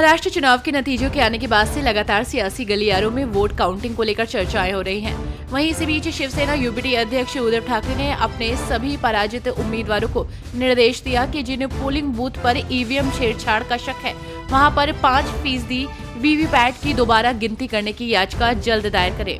महाराष्ट्र चुनाव के नतीजों के आने के बाद से लगातार सियासी गलियारों में वोट काउंटिंग को लेकर चर्चाएं हो रही हैं। वहीं इसी बीच शिवसेना यूपीटी अध्यक्ष उद्धव ठाकरे ने अपने सभी पराजित उम्मीदवारों को निर्देश दिया कि जिन पोलिंग बूथ पर ईवीएम छेड़छाड़ का शक है वहां पर 5% वीवीपैट की दोबारा गिनती करने की याचिका जल्द दायर करें।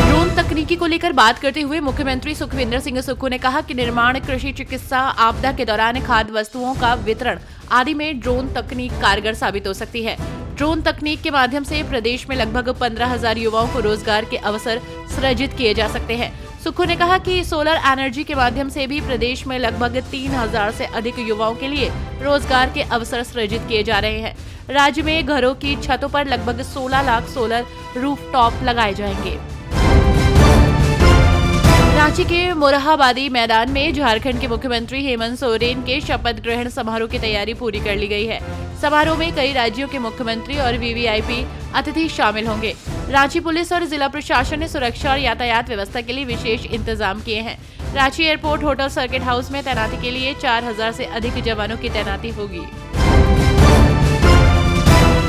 ड्रोन तकनीकी को लेकर बात करते हुए मुख्यमंत्री सुखविंदर सिंह सुक्खू ने कहा कि निर्माण, कृषि, चिकित्सा, आपदा के दौरान खाद्य वस्तुओं का वितरण आदि में ड्रोन तकनीक कारगर साबित हो सकती है। ड्रोन तकनीक के माध्यम से प्रदेश में लगभग 15,000 युवाओं को रोजगार के अवसर सृजित किए जा सकते हैं। सुक्खू ने कहा कि सोलर एनर्जी के माध्यम से भी प्रदेश में लगभग 3,000 से अधिक युवाओं के लिए रोजगार के अवसर सृजित किए जा रहे हैं। राज्य में घरों की छतों पर लगभग 16 लाख सोलर रूफटॉप लगाए जाएंगे। रांची के मोरहाबादी मैदान में झारखंड के मुख्यमंत्री हेमंत सोरेन के शपथ ग्रहण समारोह की तैयारी पूरी कर ली गई है। समारोह में कई राज्यों के मुख्यमंत्री और वीवीआईपी अतिथि शामिल होंगे। रांची पुलिस और जिला प्रशासन ने सुरक्षा और यातायात व्यवस्था के लिए विशेष इंतजाम किए हैं। Ranchi airport hotel circuit house में तैनाती के लिए 4,000 से अधिक जवानों की तैनाती होगी।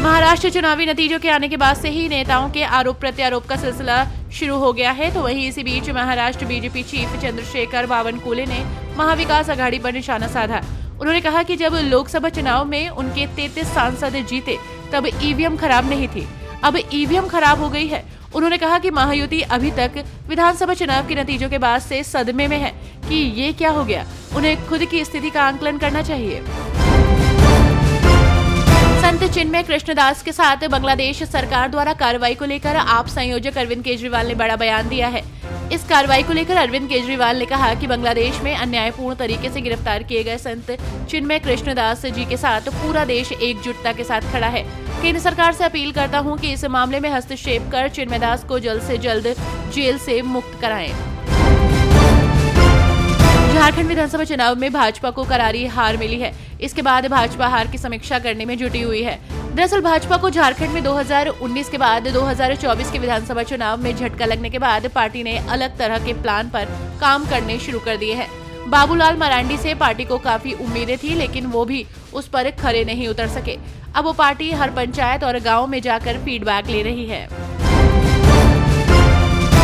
महाराष्ट्र चुनावी नतीजों के आने के बाद से ही नेताओं के आरोप प्रत्यारोप का सिलसिला शुरू हो गया है। तो वहीं इसी बीच महाराष्ट्र बीजेपी चीफ चंद्रशेखर बावनकुले ने महाविकास आघाड़ी पर निशाना साधा। उन्होंने कहा कि जब लोकसभा चुनाव में उनके 33 सांसद जीते तब ईवीएम खराब नहीं थी, अब ईवीएम खराब हो गई है। उन्होंने कहा कि महायुति अभी तक विधानसभा चुनाव के नतीजों के बाद से सदमे में है कि ये क्या हो गया। उन्हें खुद की स्थिति का आंकलन करना चाहिए। संत चिन्मय कृष्णदास के साथ बांग्लादेश सरकार द्वारा कार्रवाई को लेकर आप संयोजक अरविंद केजरीवाल ने बड़ा बयान दिया है। इस कार्रवाई को लेकर अरविंद केजरीवाल ने कहा कि बांग्लादेश में अन्यायपूर्ण तरीके से गिरफ्तार किए गए संत चिन्मय कृष्णदास जी के साथ पूरा देश एकजुटता के साथ खड़ा है। केंद्र सरकार से अपील करता हूं कि इस मामले में हस्तक्षेप कर चिन्मयदास को जल्द से जल्द जेल से मुक्त कराएं। झारखंड विधानसभा चुनाव में भाजपा को करारी हार मिली है। इसके बाद भाजपा हार की समीक्षा करने में जुटी हुई है। दरअसल भाजपा को झारखंड में 2019 के बाद 2024 के विधानसभा चुनाव में झटका लगने के बाद पार्टी ने अलग तरह के प्लान पर काम करने शुरू कर दिए हैं। बाबूलाल मरांडी से पार्टी को काफी उम्मीदें थी, लेकिन वो भी उस पर खरे नहीं उतर सके। अब वो पार्टी हर पंचायत और गाँव में जाकर फीडबैक ले रही है।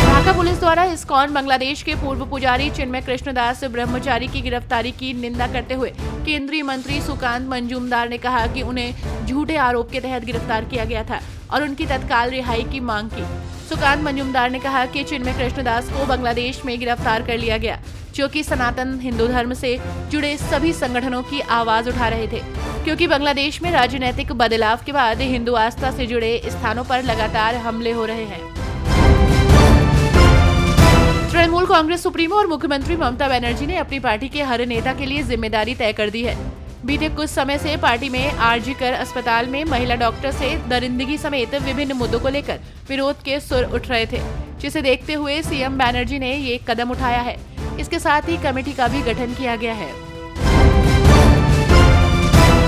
ढाका पुलिस द्वारा इस्कॉन बांग्लादेश के पूर्व पुजारी चिन्मय कृष्णदास ब्रह्मचारी की गिरफ्तारी की निंदा करते हुए केंद्रीय मंत्री सुकांत मंजूमदार ने कहा कि उन्हें झूठे आरोप के तहत गिरफ्तार किया गया था और उनकी तत्काल रिहाई की मांग की। सुकांत मंजूमदार ने कहा कि चिन्मय कृष्णदास को बांग्लादेश में गिरफ्तार कर लिया गया, जो कि सनातन हिंदू धर्म से जुड़े सभी संगठनों की आवाज उठा रहे थे, क्योंकि बांग्लादेश में राजनीतिक बदलाव के बाद हिंदू आस्था से जुड़े स्थानों पर लगातार हमले हो रहे हैं। तृणमूल कांग्रेस सुप्रीमो और मुख्यमंत्री ममता बनर्जी ने अपनी पार्टी के हर नेता के लिए जिम्मेदारी तय कर दी है। बीते कुछ समय से पार्टी में आरजी कर अस्पताल में महिला डॉक्टर से दरिंदगी समेत विभिन्न मुद्दों को लेकर विरोध के सुर उठ रहे थे, जिसे देखते हुए सीएम बनर्जी ने ये कदम उठाया है। इसके साथ ही कमेटी का भी गठन किया गया है।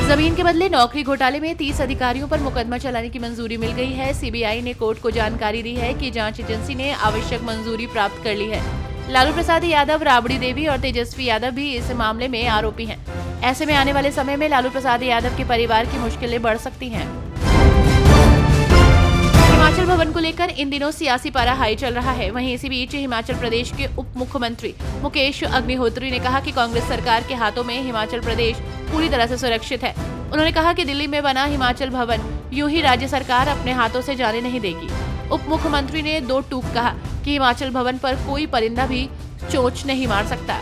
जमीन के बदले नौकरी घोटाले में 30 अधिकारियों पर मुकदमा चलाने की मंजूरी मिल गई है। सीबीआई ने कोर्ट को जानकारी दी है कि जांच एजेंसी ने आवश्यक मंजूरी प्राप्त कर ली है। लालू प्रसाद यादव, राबड़ी देवी और तेजस्वी यादव भी इस मामले में आरोपी हैं। ऐसे में आने वाले समय में लालू प्रसाद यादव के परिवार की मुश्किलें बढ़ सकती हैं। हिमाचल भवन को लेकर इन दिनों सियासी पारा हाई चल रहा है। वहीं इसी बीच हिमाचल प्रदेश के उप मुख्यमंत्री मुकेश अग्निहोत्री ने कहा कि कांग्रेस सरकार के हाथों में हिमाचल प्रदेश पूरी तरह से सुरक्षित है। उन्होंने कहा कि दिल्ली में बना हिमाचल भवन यूं ही राज्य सरकार अपने हाथों से जाने नहीं देगी। उप मुख्यमंत्री ने 2 टूक कहा कि हिमाचल भवन पर कोई परिंदा भी चोंच नहीं मार सकता।